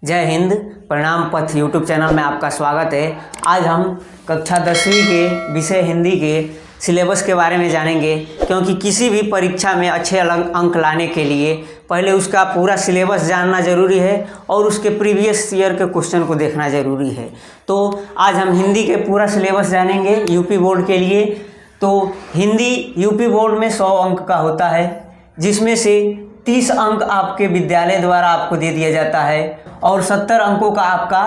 जय हिंद। परिणाम पथ यूट्यूब चैनल में आपका स्वागत है। आज हम कक्षा 10वीं के विषय हिंदी के सिलेबस के बारे में जानेंगे, क्योंकि किसी भी परीक्षा में अच्छे अंक लाने के लिए पहले उसका पूरा सिलेबस जानना ज़रूरी है और उसके प्रीवियस ईयर के क्वेश्चन को देखना ज़रूरी है। तो आज हम हिंदी के पूरा सिलेबस जानेंगे यूपी बोर्ड के लिए। तो हिंदी यूपी बोर्ड में 100 अंक का होता है, जिसमें से 30 अंक आपके विद्यालय द्वारा आपको दे दिया जाता है और 70 अंकों का आपका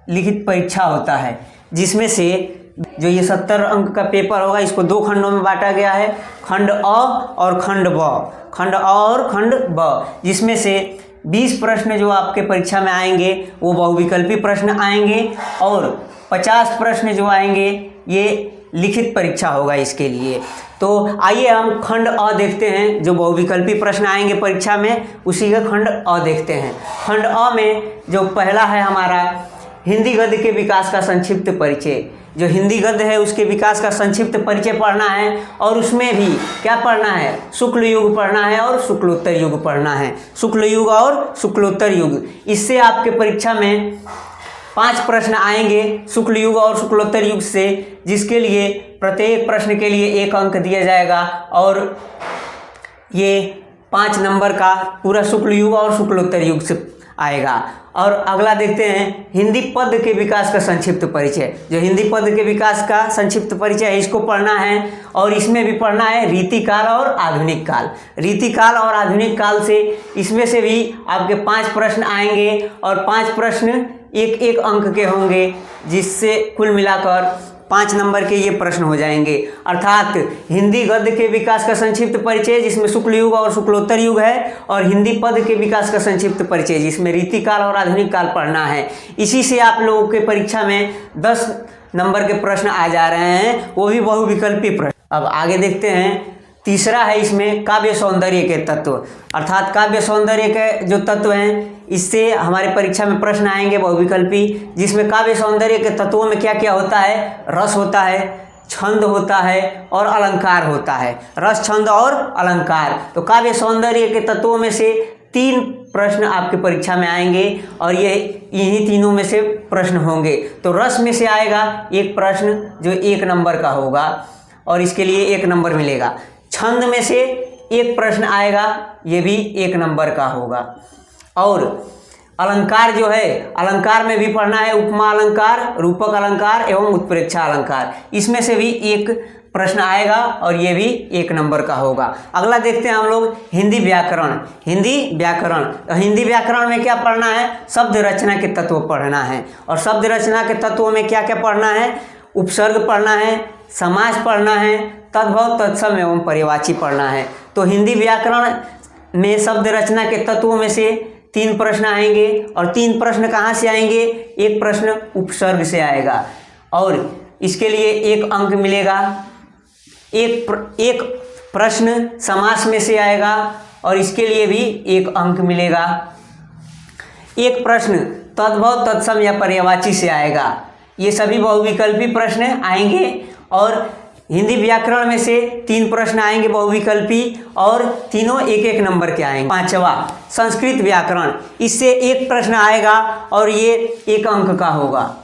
लिखित परीक्षा होता है, जिसमें से जो ये 70 अंक का पेपर होगा इसको 2 खंडों में बांटा गया है, खंड अ और खंड ब। खंड अ और खंड ब, जिसमें से 20 प्रश्न जो आपके परीक्षा में आएंगे वो बहुविकल्पी प्रश्न आएंगे और 50 प्रश्न जो आएंगे ये लिखित परीक्षा होगा इसके लिए। तो आइए हम खंड अ देखते हैं, जो बहुविकल्पी प्रश्न आएंगे परीक्षा में उसी का खंड अ देखते हैं। खंड अ में जो पहला है हमारा हिंदी गद्य के विकास का संक्षिप्त परिचय। जो हिंदी गद्य है उसके विकास का संक्षिप्त परिचय पढ़ना है और उसमें भी क्या पढ़ना है, शुक्ल युग पढ़ना है और शुक्लोत्तर युग पढ़ना है। शुक्ल युग और शुक्लोत्तर युग, इससे आपके परीक्षा में 5 प्रश्न आएंगे शुक्ल युग और शुक्लोत्तर युग से, जिसके लिए प्रत्येक प्रश्न के लिए 1 अंक दिया जाएगा और ये 5 नंबर का पूरा शुक्ल युग और शुक्लोत्तर युग से आएगा। और अगला देखते हैं हिंदी पद के विकास का संक्षिप्त परिचय। जो हिंदी पद के विकास का संक्षिप्त परिचय है इसको पढ़ना है और इसमें भी पढ़ना है रीतिकाल और आधुनिक काल। रीतिकाल और आधुनिक काल से इसमें से भी आपके 5 प्रश्न आएंगे और 5 प्रश्न 1-1 अंक के होंगे, जिससे कुल मिलाकर 5 नंबर के ये प्रश्न हो जाएंगे। अर्थात हिंदी गद्य के विकास का संक्षिप्त परिचय जिसमें शुक्ल युग और शुक्लोत्तर युग है, और हिंदी पद के विकास का संक्षिप्त परिचय जिसमें रीतिकाल और आधुनिक काल पढ़ना है। इसी से आप लोगों के परीक्षा में 10 नंबर के प्रश्न आ जा रहे हैं, वो भी बहुविकल्पी प्रश्न। अब आगे देखते हैं, तीसरा है इसमें काव्य सौंदर्य के तत्व। अर्थात काव्य सौंदर्य के जो तत्व हैं इससे हमारे परीक्षा में प्रश्न आएंगे बहुविकल्पी, जिसमें काव्य सौंदर्य के तत्वों में क्या क्या होता है, रस होता है, छंद होता है और अलंकार होता है। रस, छंद और अलंकार। तो काव्य सौंदर्य के तत्वों में से 3 प्रश्न आपके परीक्षा में आएंगे और ये इन्हीं तीनों में से प्रश्न होंगे। तो रस में से आएगा 1 प्रश्न जो 1 नंबर का होगा और इसके लिए 1 नंबर मिलेगा। छंद में से 1 प्रश्न आएगा, ये भी 1 नंबर का होगा। और अलंकार जो है, अलंकार में भी पढ़ना है उपमा अलंकार, रूपक अलंकार एवं उत्प्रेक्षा अलंकार। इसमें से भी 1 प्रश्न आएगा और ये भी 1 नंबर का होगा। अगला देखते हैं हम लोग हिंदी व्याकरण। हिंदी व्याकरण, तो हिंदी व्याकरण में क्या पढ़ना है, शब्द रचना के तत्व पढ़ना है। और शब्द रचना के तत्वों में क्या क्या पढ़ना है, उपसर्ग पढ़ना है, समास पढ़ना है, तद्भव, तत्सम एवं पर्यायवाची पढ़ना है। तो हिंदी व्याकरण में शब्द रचना के तत्वों में से 3 प्रश्न आएंगे और 3 प्रश्न कहाँ से आएंगे, 1 प्रश्न उपसर्ग से आएगा और इसके लिए 1 अंक मिलेगा। एक प्रश्न समास में से आएगा और इसके लिए भी 1 अंक मिलेगा। 1 प्रश्न तद्भव, तत्सम या पर्यायवाची से आएगा। ये सभी बहुविकल्पी प्रश्न आएंगे और हिंदी व्याकरण में से 3 प्रश्न आएंगे बहुविकल्पी और तीनों 1-1 नंबर के आएंगे। 5वां संस्कृत व्याकरण, इससे 1 प्रश्न आएगा और ये 1 अंक का होगा।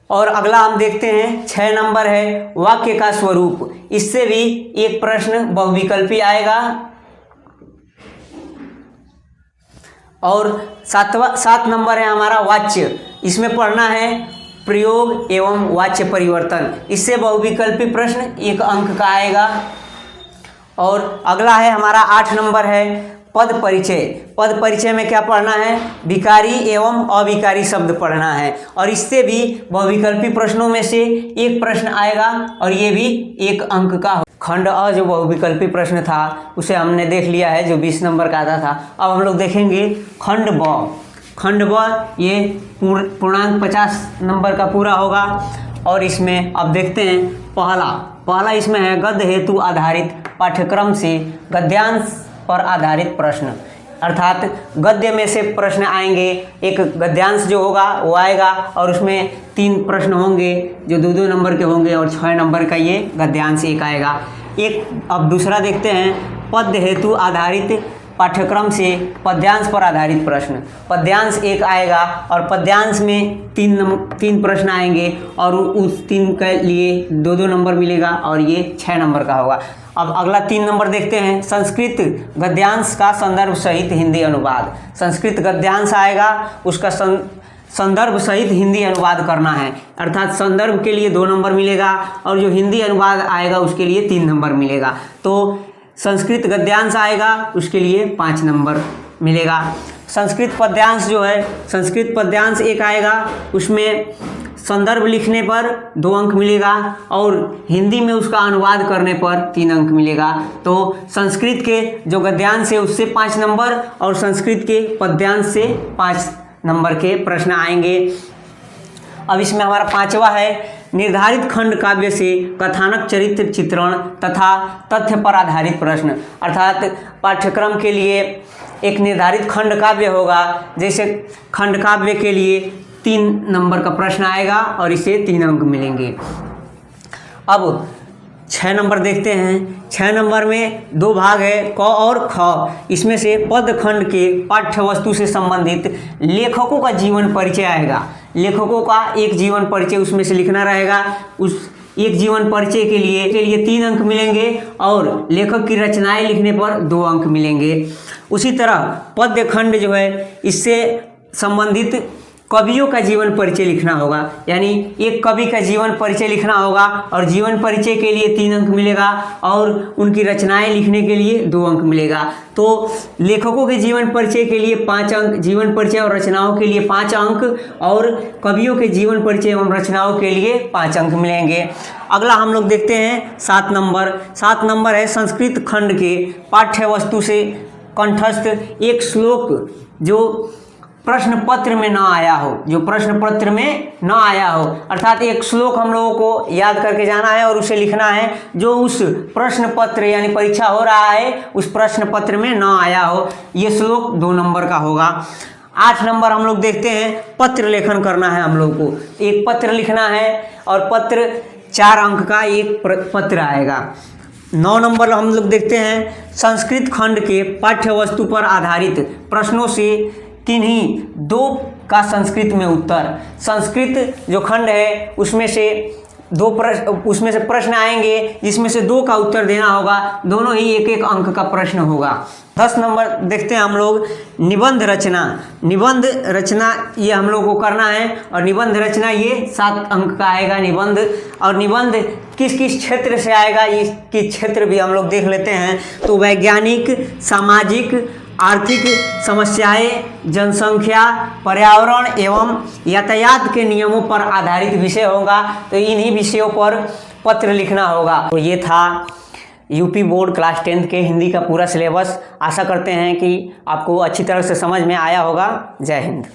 और अगला हम देखते हैं 6 नंबर है वाक्य का स्वरूप। इससे भी 1 प्रश्न बहुविकल्पी आएगा। और 7 नंबर है हमारा वाच्य। इसमें पढ़ना है प्रयोग एवं वाच्य परिवर्तन। इससे बहुविकल्पी प्रश्न 1 अंक का आएगा। और अगला है हमारा 8 नंबर है पद परिचय। पद परिचय में क्या पढ़ना है, विकारी एवं अविकारी शब्द पढ़ना है और इससे भी बहुविकल्पी प्रश्नों में से 1 प्रश्न आएगा और ये भी 1 अंक का। खंड अ जो बहुविकल्पी प्रश्न था उसे हमने देख लिया है, जो 20 नंबर का आता था। अब हम लोग देखेंगे खंड ब। खंड ब ये पूर्णांक 50 नंबर का पूरा होगा और इसमें अब देखते हैं पहला इसमें है गद्य हेतु आधारित पाठ्यक्रम से गद्यांश पर आधारित प्रश्न। अर्थात गद्य में से प्रश्न आएंगे, एक गद्यांश जो होगा वो आएगा और उसमें 3 प्रश्न होंगे जो 2-2 नंबर के होंगे और 6 नंबर का ये गद्यांश 1 आएगा। अब दूसरा देखते हैं पद्य हेतु आधारित पाठ्यक्रम से पद्यांश पर आधारित प्रश्न। पद्यांश एक आएगा और पद्यांश में तीन प्रश्न आएंगे और उस 3 के लिए 2-2 नंबर मिलेगा और ये 6 नंबर का होगा। अब अगला 3 नंबर देखते हैं, संस्कृत गद्यांश का संदर्भ सहित हिंदी अनुवाद। संस्कृत गद्यांश आएगा, उसका संदर्भ सहित हिंदी अनुवाद करना है, अर्थात संदर्भ के लिए 2 नंबर मिलेगा और जो हिंदी अनुवाद आएगा उसके लिए 3 नंबर मिलेगा। तो संस्कृत गद्यांश आएगा, उसके लिए 5 नंबर मिलेगा। संस्कृत पद्यांश जो है, संस्कृत पद्यांश एक आएगा, उसमें संदर्भ लिखने पर 2 अंक मिलेगा और हिंदी में उसका अनुवाद करने पर 3 अंक मिलेगा। तो संस्कृत के जो गद्यांश है उससे 5 नंबर और संस्कृत के पद्यांश से 5 नंबर के प्रश्न आएंगे। अब इसमें हमारा 5वां है, निर्धारित खंड काव्य से कथानक, चरित्र चित्रण तथा तथ्य पर आधारित प्रश्न। अर्थात पाठ्यक्रम के लिए एक निर्धारित खंड काव्य होगा, जैसे खंड काव्य के लिए 3 नंबर का प्रश्न आएगा और इसे 3 अंक मिलेंगे। अब 6 नंबर देखते हैं। 6 नंबर में 2 भाग है, क और ख। इसमें से पद खंड के पाठ्य वस्तु से संबंधित लेखकों का जीवन परिचय आएगा। लेखकों का एक जीवन परिचय उसमें से लिखना रहेगा। उस एक जीवन परिचय के लिए 3 अंक मिलेंगे और लेखक की रचनाएं लिखने पर 2 अंक मिलेंगे। उसी तरह पद्य खंड जो है, इससे संबंधित कवियों का जीवन परिचय लिखना होगा, यानी एक कवि का जीवन परिचय लिखना होगा और जीवन परिचय के लिए 3 अंक मिलेगा और उनकी रचनाएं लिखने के लिए 2 अंक मिलेगा। तो लेखकों के जीवन परिचय के लिए 5 अंक, जीवन परिचय और रचनाओं के लिए 5 अंक और कवियों के जीवन परिचय एवं रचनाओं के लिए 5 अंक मिलेंगे। अगला हम लोग देखते हैं 7 नंबर। 7 नंबर है, संस्कृत खंड के पाठ्य वस्तु से कंठस्थ एक श्लोक जो प्रश्न पत्र में ना आया हो, जो प्रश्न पत्र में ना आया हो, अर्थात एक श्लोक हम लोगों को याद करके जाना है और उसे लिखना है जो उस प्रश्न पत्र यानी परीक्षा हो रहा है उस प्रश्न पत्र में ना आया हो। ये श्लोक 2 नंबर का होगा। 8 नंबर हम लोग देखते हैं, पत्र लेखन करना है हम लोग को। एक पत्र लिखना है और पत्र 4 अंक का एक पत्र आएगा। 9 नंबर हम लोग देखते हैं, संस्कृत खंड के पाठ्य वस्तु पर आधारित प्रश्नों से किन्हीं 2 का संस्कृत में उत्तर। संस्कृत जो खंड है उसमें से 2 प्रश्न, उसमें से प्रश्न आएंगे जिसमें से 2 का उत्तर देना होगा। दोनों ही 1-1 अंक का प्रश्न होगा। 10 नंबर देखते हैं हम लोग, निबंध रचना। निबंध रचना ये हम लोग को करना है और निबंध रचना ये 7 अंक का आएगा निबंध। और निबंध किस किस क्षेत्र से आएगा, इसके क्षेत्र भी हम लोग देख लेते हैं। तो वैज्ञानिक, सामाजिक, आर्थिक समस्याएं, जनसंख्या, पर्यावरण एवं यातायात के नियमों पर आधारित विषय होगा। तो इन्हीं विषयों पर पत्र लिखना होगा। तो ये था यूपी बोर्ड क्लास 10 के हिंदी का पूरा सिलेबस। आशा करते हैं कि आपको अच्छी तरह से समझ में आया होगा। जय हिंद।